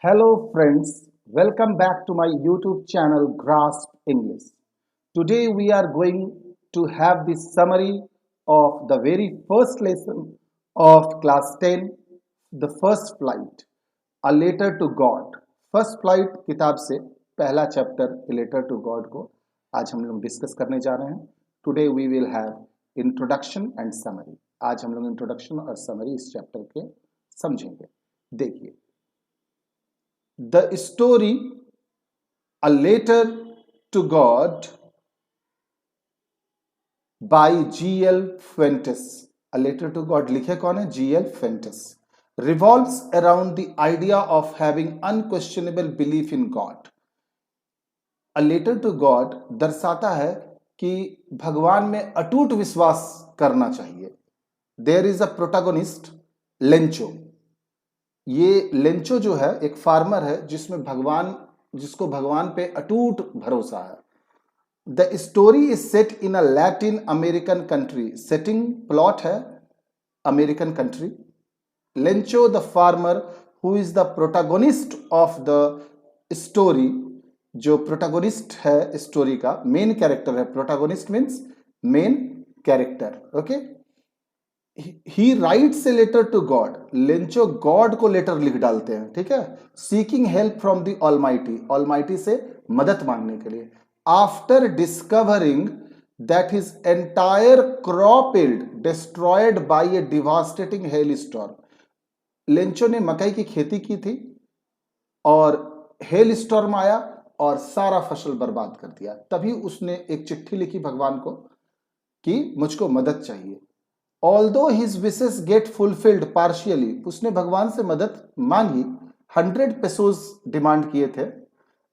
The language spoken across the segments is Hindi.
Hello, friends. Welcome back to my YouTube channel, Grasp English. Today, we are going to have the summary of the very first lesson of class 10, The First Flight, A Letter to God. First Flight किताब से पहला chapter A Letter to God को आज हम लोग डिस्कस करने जा रहे हैं. Today, we will have introduction and summary. आज हम लोग इंट्रोडक्शन और समरी इस चैप्टर के समझेंगे. देखिए, The story A Letter to God by G.L. Fuentes. A Letter to God लिखे कौन है? G.L. Fuentes. Revolves around the idea of having unquestionable belief in God. A Letter to God दर्शाता है कि भगवान में अटूट विश्वास करना चाहिए. There is a protagonist, Lencho. ये लेंचो जो है एक फार्मर है जिसको भगवान पे अटूट भरोसा है. The story is set in a Latin American country. Setting plot है American country. Lencho the farmer who is the protagonist of the story, जो प्रोटागोनिस्ट है स्टोरी का, मेन कैरेक्टर है. Protagonist means main character. Okay, he writes a letter to God. Lencho God को लेटर लिख डालते हैं, ठीक है, seeking help from the almighty, almighty से मदद मांगने के लिए. After discovering that his entire crop yield destroyed by A devastating hello storm. Lencho ने मकई की खेती की थी और हेल स्टॉर्म आया और सारा फसल बर्बाद कर दिया. तभी उसने एक चिट्ठी लिखी भगवान को कि मुझको मदद चाहिए. Although his wishes get fulfilled partially, उसने भगवान से मदद मांगी. 100 pesos डिमांड किए थे,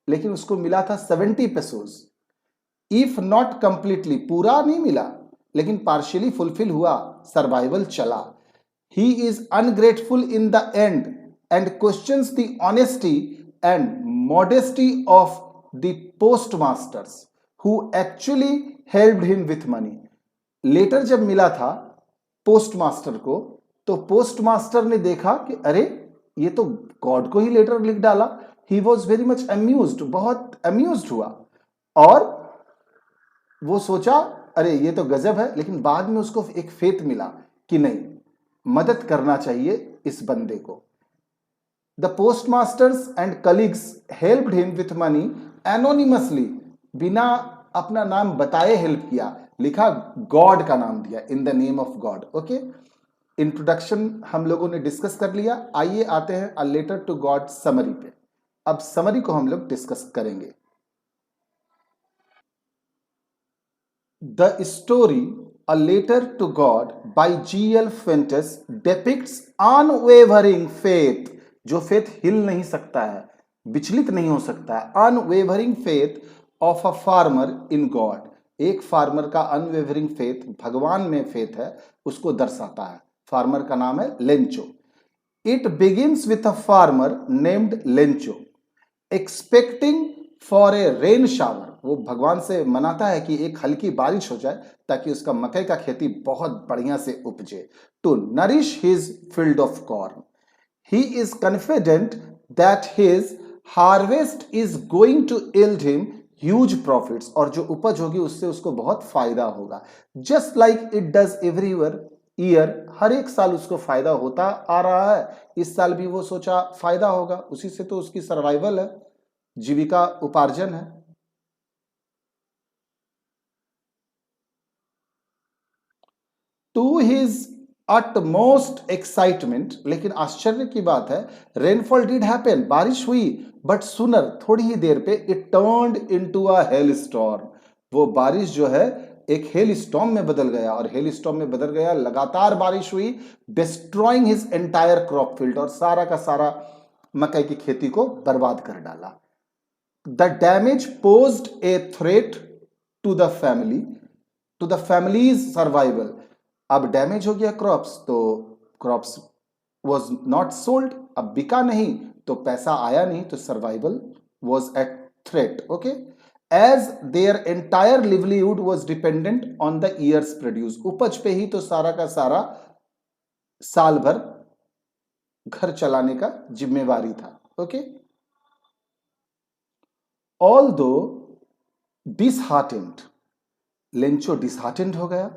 लेकिन उसको मिला था 70 pesos. If not completely, पूरा नहीं मिला, लेकिन partially fulfill हुआ, सर्वाइवल चला. He is ungrateful in the end and questions the honesty and modesty of the postmasters who actually helped him with money. Letter जब मिला था पोस्ट मास्टर को, तो पोस्ट मास्टर ने देखा कि अरे ये तो गॉड को ही लेटर लिख डाला. He was very much amused, बहुत अम्यूज्ड हुआ और वो सोचा अरे ये तो गजब है. लेकिन बाद में उसको एक फेथ मिला कि नहीं, मदद करना चाहिए इस बंदे को. The post masters and colleagues helped him with money anonymously, बिना अपना नाम बताए हेल्प किया. लिखा गॉड का नाम दिया, in the name of god. Okay, introduction हम लोगों ने डिस्कस कर लिया. आइए आते हैं a letter to god summary पे. अब समरी को हम लोग डिस्कस करेंगे. The story a letter to god by G.L. Fuentes depicts unwavering faith, जो फेथ हिल नहीं सकता है, विचलित नहीं हो सकता है. Unwavering faith of a farmer in god. एक फार्मर का अनवेवरिंग फेथ, भगवान में फेथ है, उसको दर्शाता है. फार्मर का नाम है Lencho. It begins with a farmer named Lencho expecting for a rain shower. वो भगवान से मनाता है कि एक हल्की बारिश हो जाए ताकि उसका मकई का खेती बहुत बढ़िया से उपजे. To nourish his field of corn. He is confident that his harvest is going to yield him huge profits, और जो उपज होगी उससे उसको बहुत फायदा होगा. Just like it does every year, हर एक साल उसको फायदा होता आ रहा है. इस साल भी वो सोचा फायदा होगा, उसी से तो उसकी सर्वाइवल है, जीविका उपार्जन है. टू हिज अटमोस्ट एक्साइटमेंट, लेकिन आश्चर्य की बात है, रेनफॉल डिड हैपन, बारिश हुई, बट सुनर, थोड़ी ही देर पे, it turned into a hello storm. वो बारिश जो है एक हेल स्टॉर्म में बदल गया, और हेल स्टॉर्म में बदल गया, लगातार बारिश हुई, destroying his entire crop field, और सारा का सारा मकई की खेती को बर्बाद कर डाला. The damage posed a threat to the family's survival. अब डैमेज हो गया क्रॉप्स, तो क्रॉप्स वॉज नॉट सोल्ड, अब बिका नहीं तो पैसा आया नहीं, तो survival was at threat. Okay, as their entire livelihood was dependent on the year's produce. उपज पे ही तो सारा का सारा साल भर घर चलाने का जिम्मेवारी था. Okay. Although disheartened, Lencho disheartened हो गया.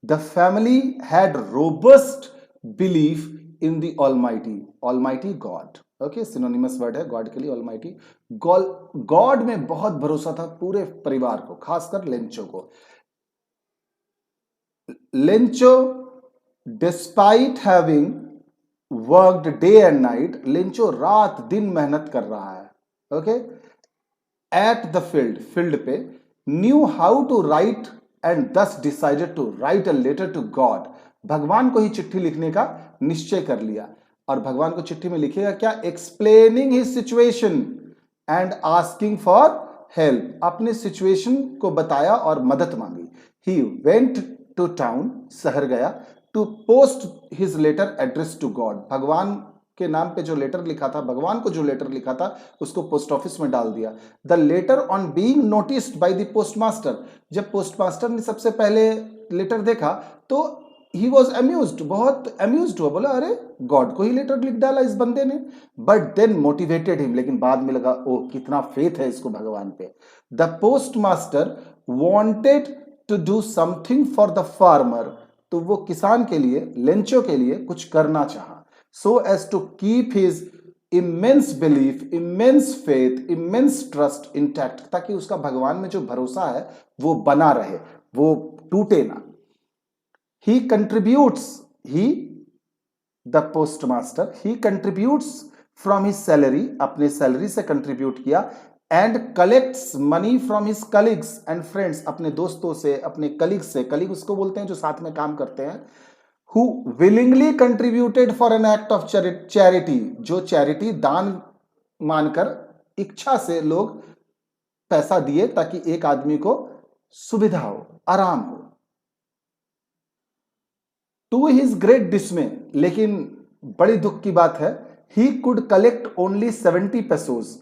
The family had robust belief in the almighty God. Okay, synonymous word है गॉड के लिए, ऑलमाइटी. गॉड में बहुत भरोसा था पूरे परिवार को, खासकर लेंचो को. Lencho despite having worked day and night, Lencho रात दिन मेहनत कर रहा है. ओके, एट द फील्ड पे, knew how to write and thus decided to write a letter to God. भगवान को ही चिट्ठी लिखने का निश्चय कर लिया. और भगवान को चिट्ठी में लिखेगा क्या? Explaining his situation and asking for help. अपने सिचुएशन को बताया और मदद मांगी. ही वेंट टू टाउन, शहर गया, to post his letter address to God. भगवान के नाम पे जो लेटर लिखा था, भगवान को जो लेटर लिखा था, उसको पोस्ट ऑफिस में डाल दिया. The later on being noticed by the postmaster. जब पोस्टमास्टर ने सबसे पहले लेटर देखा तो ही वॉज अम्यूज्ड, बहुत अम्यूज्ड हुआ, बोला अरे गॉड को ही लेटर लिख डाला इस बंदे ने. बट देन मोटिवेटेड हिम, लेकिन बाद में लगा ओ कितना फेथ है इसको भगवान पे. The postmaster wanted to do something for the farmer. तो वो किसान के लिए, लेंचो के लिए कुछ करना चाहा, so as to keep his immense belief, immense faith, immense trust intact, ताकि उसका भगवान में जो भरोसा है वो बना रहे, वो टूटे ना. He contributes, the postmaster, he contributes from his salary, अपने सैलरी से कंट्रीब्यूट किया, and collects money from his colleagues and friends, अपने दोस्तों से, अपने कलीग से. कलीग उसको बोलते हैं जो साथ में काम करते हैं. Who willingly contributed for an act of charity, जो चैरिटी दान मानकर इच्छा से लोग पैसा दिए ताकि एक आदमी को सुविधा हो, आराम हो. टू हिज ग्रेट डिसमे, लेकिन बड़ी दुख की बात है, he could collect only 70 pesos.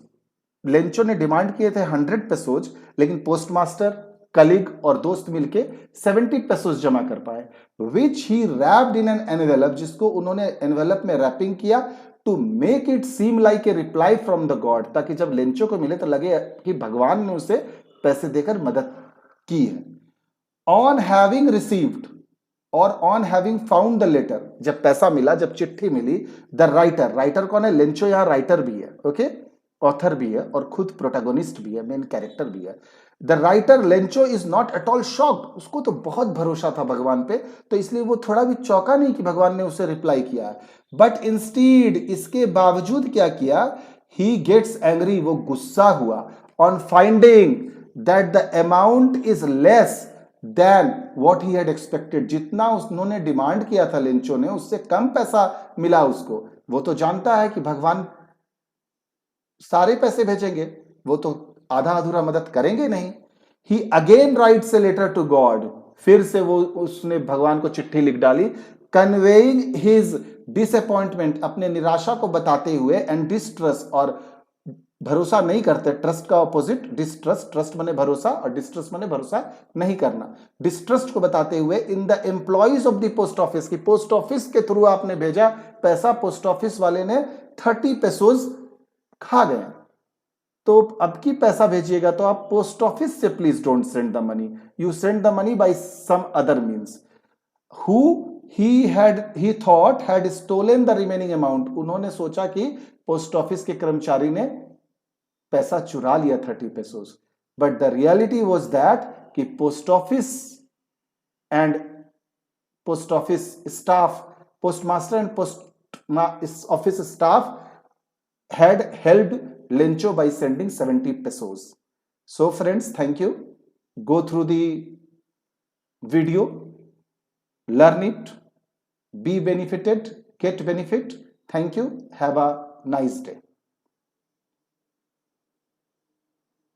Lencho ने डिमांड किए थे 100 पेसोज, लेकिन पोस्टमास्टर, कलीग और दोस्त मिलके 70 पेसोस जमा कर पाए. Which he wrapped in an envelope, जिसको उन्होंने एनवेलप में रैपिंग किया, to make it seem like a reply from the god, ताकि जब लेंचो को मिले तो लगे कि भगवान ने उसे पैसे देकर मदद की है. ऑन हैविंग रिसीव्ड और on having found the letter, जब पैसा मिला, जब चिट्ठी मिली, द राइटर, राइटर कौन है? लेंचो यहां राइटर भी है, ओके, ऑथर भी है और खुद प्रोटैगोनिस्ट भी है, मेन कैरेक्टर भी है. The writer Lencho is not at all shocked, उसको तो बहुत भरोसा था भगवान पे, तो इसलिए वो थोड़ा भी चौंका नहीं कि भगवान ने उसे रिप्लाई किया. बट इंस्टीड, इसके बावजूद क्या किया? ही गेट्स एंग्री, वो गुस्सा हुआ, on finding that the amount is less than what he had expected. जितना उन्होंने डिमांड किया था लेंचो ने, उससे कम पैसा मिला उसको. वो तो जानता है कि भगवान सारे पैसे भेजेंगे, वो तो आधा अधूरा मदद करेंगे नहीं. He again writes a letter to God, फिर से वो उसने भगवान को चिट्ठी लिख डाली, कन्वेइंग हिज डिसअपॉइंटमेंट, अपने निराशा को बताते हुए, एंड डिस्ट्रस्ट, और भरोसा नहीं करते, ट्रस्ट का ऑपोजिट डिस्ट्रस्ट. ट्रस्ट माने भरोसा और डिस्ट्रस्ट माने भरोसा नहीं करना. डिस्ट्रस्ट को बताते हुए, in the employees of the post office, की पोस्ट ऑफिस के थ्रू आपने भेजा पैसा, पोस्ट ऑफिस वाले ने 30 पेसोज खा गए, तो अब की पैसा भेजिएगा तो आप पोस्ट ऑफिस से please don't send the money, you send the money by some other means. Who he thought had stolen the remaining amount, उन्होंने सोचा कि पोस्ट ऑफिस के कर्मचारी ने पैसा चुरा लिया 30 pesos. But the reality was that कि post office and post office staff, postmaster and post office staff had helped Lencho by sending 70 pesos. So friends, thank you. Go through the video, learn it, be benefited, get benefit. Thank you. Have a nice day.